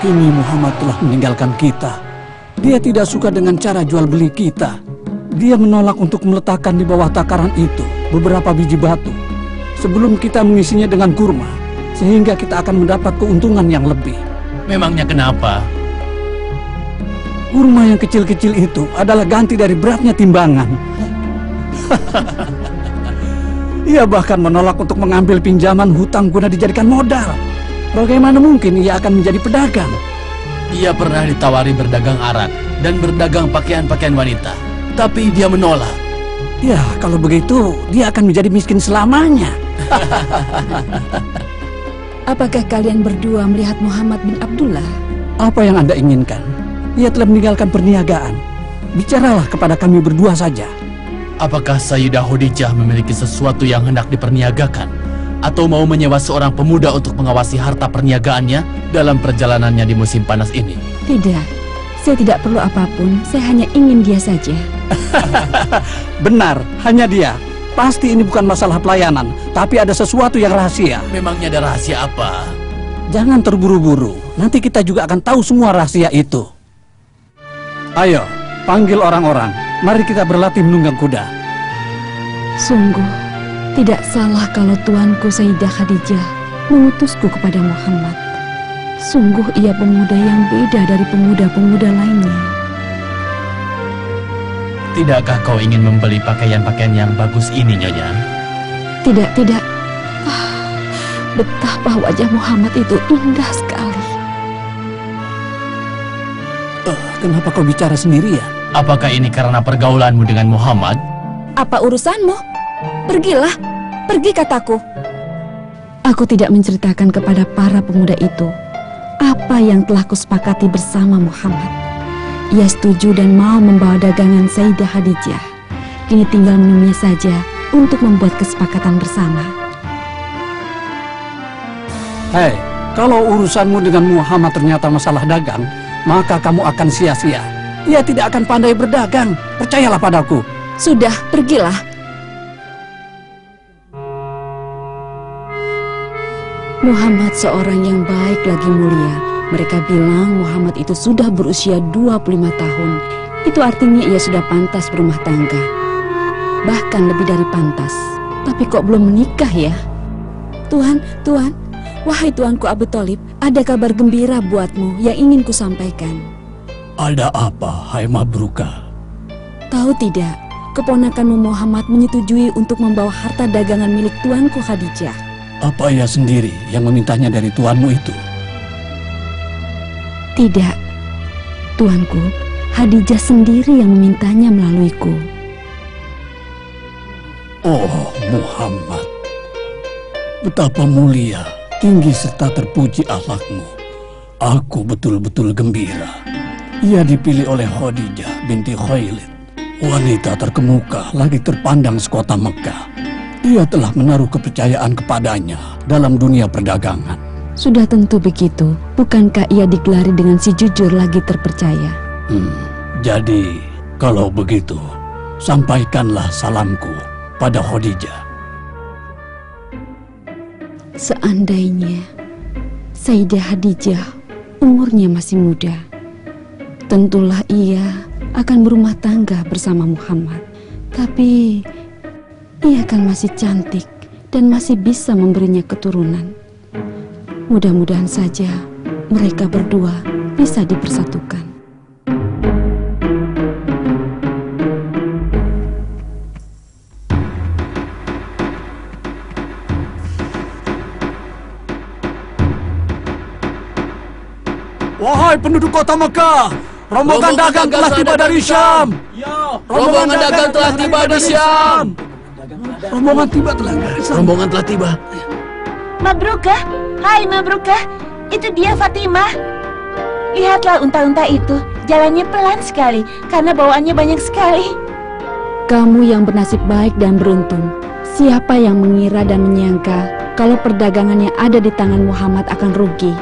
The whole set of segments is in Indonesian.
Kini Muhammad telah meninggalkan kita. Dia tidak suka dengan cara jual beli kita. Dia menolak untuk meletakkan di bawah takaran itu beberapa biji batu sebelum kita mengisinya dengan kurma, sehingga kita akan mendapat keuntungan yang lebih. Memangnya kenapa? Kurma yang kecil-kecil itu adalah ganti dari beratnya timbangan. Ia bahkan menolak untuk mengambil pinjaman hutang guna dijadikan modal. Bagaimana mungkin ia akan menjadi pedagang? Ia pernah ditawari berdagang arak dan berdagang pakaian-pakaian wanita, tapi dia menolak. Ya, kalau begitu dia akan menjadi miskin selamanya. Apakah kalian berdua melihat Muhammad bin Abdullah? Apa yang Anda inginkan? Ia telah meninggalkan perniagaan. Bicaralah kepada kami berdua saja. Apakah Sayyidah Khadijah memiliki sesuatu yang hendak diperniagakan? Atau mau menyewa seorang pemuda untuk mengawasi harta perniagaannya dalam perjalanannya di musim panas ini? Tidak, saya tidak perlu apapun. Saya hanya ingin dia saja. Benar, hanya dia. Pasti ini bukan masalah pelayanan, tapi ada sesuatu yang rahasia. Memangnya ada rahasia apa? Jangan terburu-buru. Nanti kita juga akan tahu semua rahasia itu. Ayo, panggil orang-orang. Mari kita berlatih menunggang kuda. Sungguh, tidak salah kalau tuanku Sayyidah Khadijah mengutusku kepada Muhammad. Sungguh ia pemuda yang beda dari pemuda-pemuda lainnya. Tidakkah kau ingin membeli pakaian-pakaian yang bagus ini, Nyonya? Tidak, tidak. Betapa wajah Muhammad itu indah sekali. Kenapa kau bicara sendirian? Apakah ini karena pergaulanmu dengan Muhammad? Apa urusanmu? Pergilah, pergi kataku. Aku tidak menceritakan kepada para pemuda itu apa yang telah kusepakati bersama Muhammad. Ia setuju dan mau membawa dagangan Sayyidah Khadijah. Kini tinggal menemuinya saja untuk membuat kesepakatan bersama. Hei, kalau urusanmu dengan Muhammad ternyata masalah dagang, maka kamu akan sia-sia. Ia tidak akan pandai berdagang, percayalah padaku. Sudah, pergilah. Muhammad seorang yang baik lagi mulia. Mereka bilang Muhammad itu sudah berusia 25 tahun. Itu artinya ia sudah pantas berumah tangga. Bahkan lebih dari pantas. Tapi kok belum menikah ya? Tuhan, wahai tuanku Abu Thalib, ada kabar gembira buatmu yang ingin kusampaikan. Ada apa, hai Mabruka? Tahu tidak, keponakanmu Muhammad menyetujui untuk membawa harta dagangan milik tuanku Khadijah. Apa ia sendiri yang memintanya dari tuanmu itu? Tidak, tuanku, Khadijah sendiri yang memintanya melaluiku. Oh, Muhammad. Betapa mulia, tinggi serta terpuji akhlakmu. Aku betul-betul gembira. Ia dipilih oleh Khadijah binti Khuwailid, wanita terkemuka lagi terpandang sekota Mekah. Ia telah menaruh kepercayaan kepadanya dalam dunia perdagangan. Sudah tentu begitu. Bukankah ia digelari dengan si jujur lagi terpercaya? Jadi, kalau begitu, sampaikanlah salamku pada Khadijah. Seandainya Sayyidah Khadijah umurnya masih muda, tentulah ia akan berumah tangga bersama Muhammad. Tapi ia kan masih cantik dan masih bisa memberinya keturunan. Mudah-mudahan saja mereka berdua bisa dipersatukan. Wahai penduduk kota Mekah, rombongan dagang telah tiba dari Syam. Rombongan dagang telah tiba di Syam. Rombongan telah tiba. Mabrukah? Hai Mabrukah, itu dia Fatimah. Lihatlah unta-unta itu, jalannya pelan sekali karena bawaannya banyak sekali. Kamu yang bernasib baik dan beruntung. Siapa yang mengira dan menyangka kalau perdagangan yang ada di tangan Muhammad akan rugi?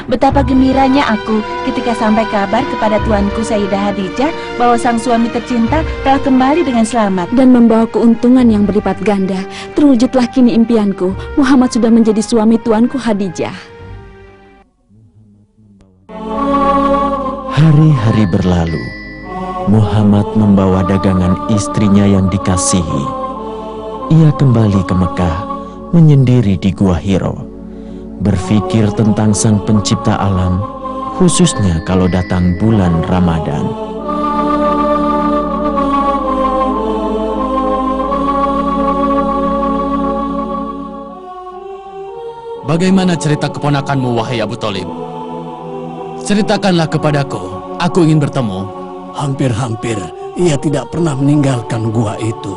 Betapa gembiranya aku ketika sampai kabar kepada tuanku Sayyidah Khadijah bahwa sang suami tercinta telah kembali dengan selamat dan membawa keuntungan yang berlipat ganda. Terwujudlah kini impianku. Muhammad sudah menjadi suami tuanku Khadijah. Hari-hari berlalu. Muhammad membawa dagangan istrinya yang dikasihi. Ia kembali ke Mekah, menyendiri di Gua Hiro, berpikir tentang Sang Pencipta alam, khususnya kalau datang bulan Ramadan. Bagaimana cerita keponakanmu, wahai Abu Thalib? Ceritakanlah kepadaku, aku ingin bertemu. Hampir-hampir ia tidak pernah meninggalkan gua itu.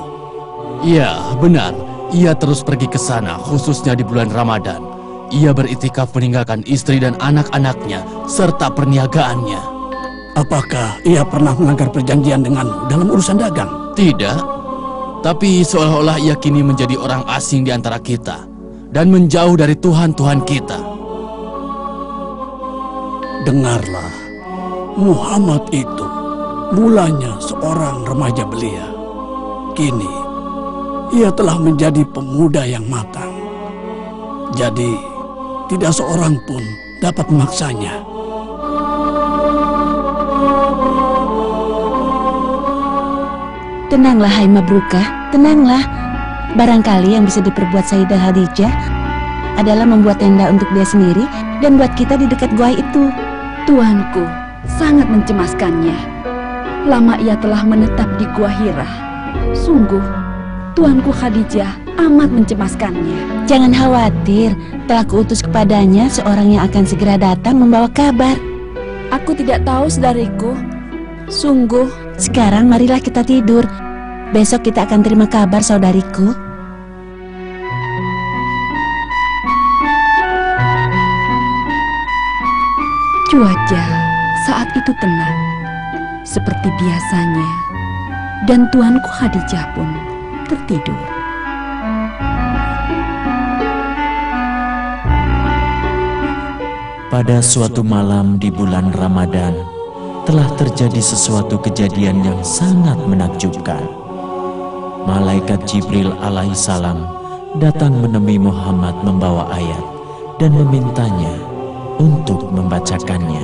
Iya, benar. Ia terus pergi ke sana, khususnya di bulan Ramadan. Ia beritikaf meninggalkan istri dan anak-anaknya, serta perniagaannya. Apakah ia pernah melanggar perjanjian denganmu dalam urusan dagang? Tidak, tapi seolah-olah ia kini menjadi orang asing di antara kita dan menjauh dari Tuhan-Tuhan kita. Dengarlah, Muhammad itu mulanya seorang remaja belia. Kini, ia telah menjadi pemuda yang matang. Jadi, tidak seorang pun dapat memaksanya. Tenanglah, hai Mabrukah, tenanglah. Barangkali yang bisa diperbuat Sayyidah Khadijah adalah membuat tenda untuk dia sendiri dan buat kita di dekat gua itu. Tuanku sangat mencemaskannya. Lama ia telah menetap di Gua Hira. Sungguh, Tuanku Khadijah amat mencemaskannya. Jangan khawatir, telah kuutus kepadanya seorang yang akan segera datang membawa kabar. Aku tidak tahu, saudariku. Sungguh, Sekarang marilah kita tidur. Besok kita akan terima kabar, saudariku. cuaca saat itu tenang, seperti biasanya. Dan Tuanku Khadijah pun tertidur. Pada suatu malam di bulan Ramadan, telah terjadi sesuatu kejadian yang sangat menakjubkan. Malaikat Jibril alaihissalam datang menemui Muhammad membawa ayat dan memintanya untuk membacakannya.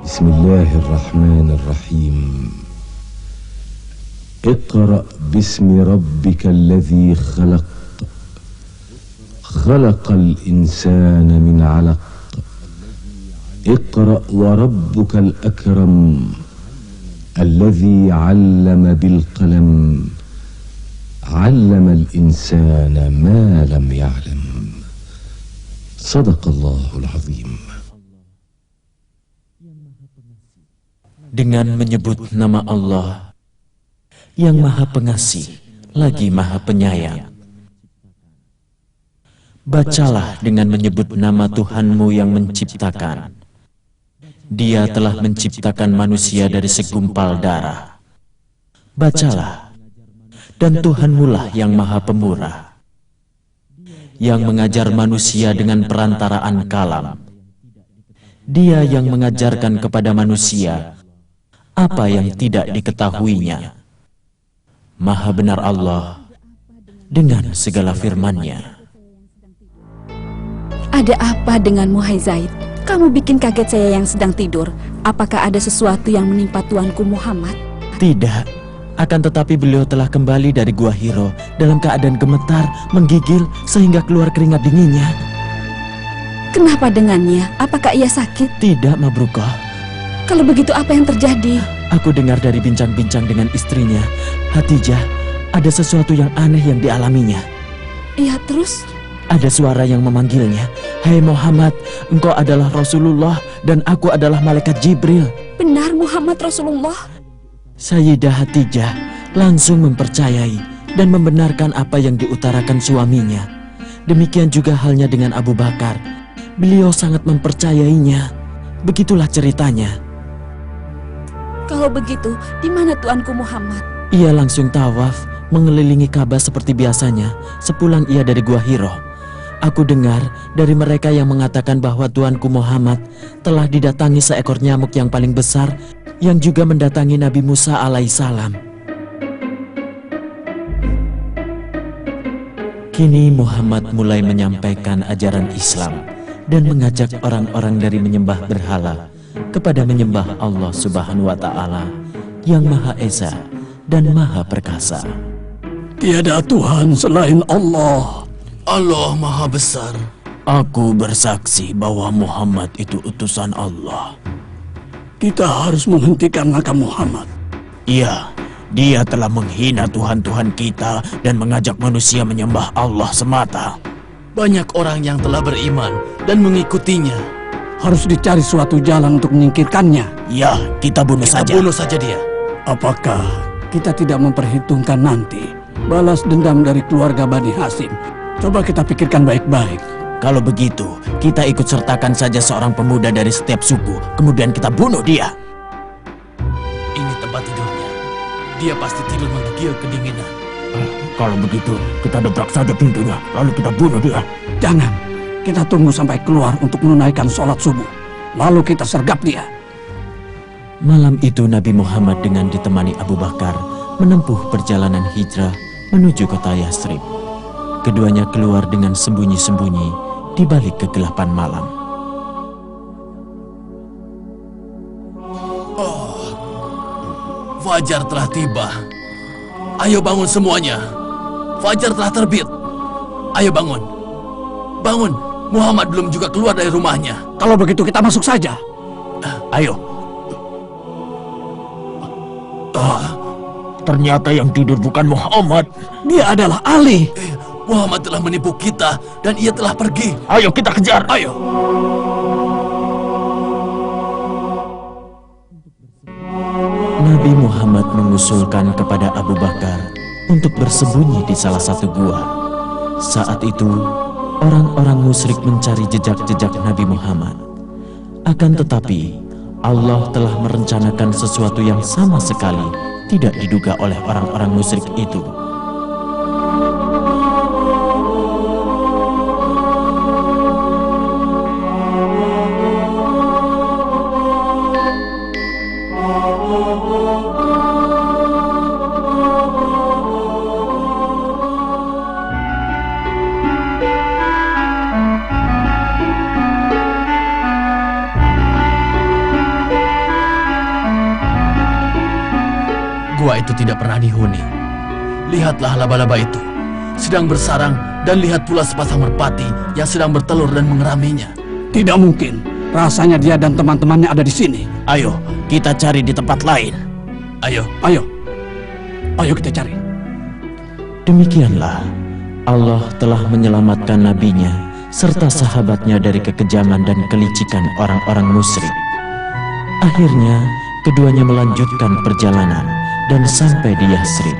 Bismillahirrahmanirrahim. Iqra' bismi rabbikal ladzi khalaq. Khalaqal insana min 'alaq. Iqra' wa rabbukal akram. Alladzi 'allama bil qalam. 'Allamal insana ma lam ya'lam. Sadaqallahul azim. Dengan menyebut nama Allah yang Maha Pengasih lagi Maha Penyayang. Bacalah dengan menyebut nama Tuhanmu yang menciptakan. Dia telah menciptakan manusia dari segumpal darah. Bacalah, dan Tuhanmulah yang Maha Pemurah, yang mengajar manusia dengan perantaraan kalam. Dia yang mengajarkan kepada manusia apa yang tidak diketahuinya. Maha benar Allah dengan segala firman-Nya. Ada apa denganmu, hai Zaid? Kamu bikin kaget saya yang sedang tidur. Apakah ada sesuatu yang menimpa Tuanku Muhammad? Tidak, akan tetapi beliau telah kembali dari Gua Hiro dalam keadaan gemetar, menggigil sehingga keluar keringat dinginnya. Kenapa dengannya? Apakah ia sakit? Tidak, Mabrukah. Kalau begitu apa yang terjadi? Aku dengar dari bincang-bincang dengan istrinya, Khadijah, ada sesuatu yang aneh yang dialaminya. Iya, terus? Ada suara yang memanggilnya, "Hai Muhammad, engkau adalah Rasulullah dan aku adalah Malaikat Jibril." Benar Muhammad Rasulullah? Sayyidah Khadijah langsung mempercayai dan membenarkan apa yang diutarakan suaminya. Demikian juga halnya dengan Abu Bakar. Beliau sangat mempercayainya. Begitulah ceritanya. Kalau begitu, di mana Tuanku Muhammad? Ia langsung tawaf mengelilingi Ka'bah seperti biasanya sepulang ia dari Gua Hiro. Aku dengar dari mereka yang mengatakan bahwa Tuanku Muhammad telah didatangi seekor nyamuk yang paling besar yang juga mendatangi Nabi Musa alaihissalam. Kini Muhammad mulai menyampaikan ajaran Islam dan mengajak orang-orang dari menyembah berhala kepada menyembah Allah Subhanahu wa Ta'ala yang Maha Esa dan Maha Perkasa. Tiada Tuhan selain Allah. Allah Maha Besar. Aku bersaksi bahwa Muhammad itu utusan Allah. Kita harus menghentikan langkah Muhammad. Iya, dia telah menghina Tuhan-Tuhan kita dan mengajak manusia menyembah Allah semata. Banyak orang yang telah beriman dan mengikutinya. Harus dicari suatu jalan untuk menyingkirkannya. Ya, kita bunuh saja. Bunuh saja dia. Apakah kita tidak memperhitungkan nanti balas dendam dari keluarga Bani Hasyim? Coba kita pikirkan baik-baik. Kalau begitu, kita ikut sertakan saja seorang pemuda dari setiap suku, kemudian kita bunuh dia. Ini tempat tidurnya. Dia pasti tidur menggigil kedinginan. Kalau begitu, kita dobrak saja pintunya, lalu kita bunuh dia. Jangan, kita tunggu sampai keluar untuk menunaikan sholat subuh. Lalu kita sergap dia. Malam itu Nabi Muhammad dengan ditemani Abu Bakar menempuh perjalanan hijrah menuju kota Yathrib. Keduanya keluar dengan sembunyi-sembunyi di balik kegelapan malam. Fajar telah tiba. Ayo bangun semuanya. Fajar telah terbit. Ayo bangun. Bangun. Muhammad belum juga keluar dari rumahnya. Kalau begitu kita masuk saja. Ayo. Ternyata yang tidur bukan Muhammad. Dia adalah Ali. Muhammad telah menipu kita dan ia telah pergi. Ayo kita kejar. Ayo. Nabi Muhammad mengusulkan kepada Abu Bakar untuk bersembunyi di salah satu gua. Saat itu, orang-orang musyrik mencari jejak-jejak Nabi Muhammad. Akan tetapi, Allah telah merencanakan sesuatu yang sama sekali tidak diduga oleh orang-orang musyrik itu. Gua itu tidak pernah dihuni. Lihatlah laba-laba itu sedang bersarang, dan lihat pula sepasang merpati yang sedang bertelur dan mengeraminya. Tidak mungkin. Rasanya dia dan teman-temannya ada di sini. Ayo, kita cari di tempat lain. Ayo. Ayo kita cari. Demikianlah, Allah telah menyelamatkan nabinya serta sahabatnya dari kekejaman dan kelicikan orang-orang musyrik. Akhirnya, keduanya melanjutkan perjalanan dan sampai di Yathrib.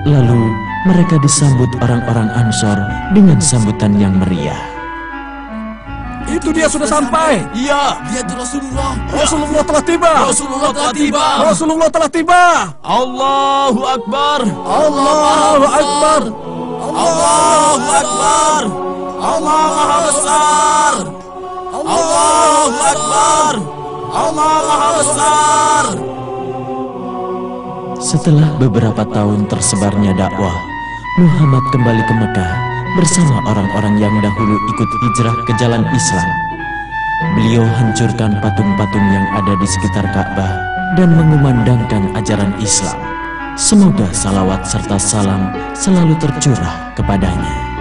Lalu, mereka disambut orang-orang Ansor dengan sambutan yang meriah. Itu dia sudah sampai. Iya, dia itu Rasulullah. Rasulullah telah tiba. Rasulullah telah tiba. Rasulullah telah tiba. Allahu Akbar. Allahu Akbar. Allahu Akbar. Allah Maha Besar. Allahu Akbar. Allah Maha Besar. Setelah beberapa tahun tersebarnya dakwah, Muhammad kembali ke Mekah bersama orang-orang yang dahulu ikut hijrah ke jalan Islam. Beliau hancurkan patung-patung yang ada di sekitar Ka'bah dan mengumandangkan ajaran Islam. Semoga salawat serta salam selalu tercurah kepadanya.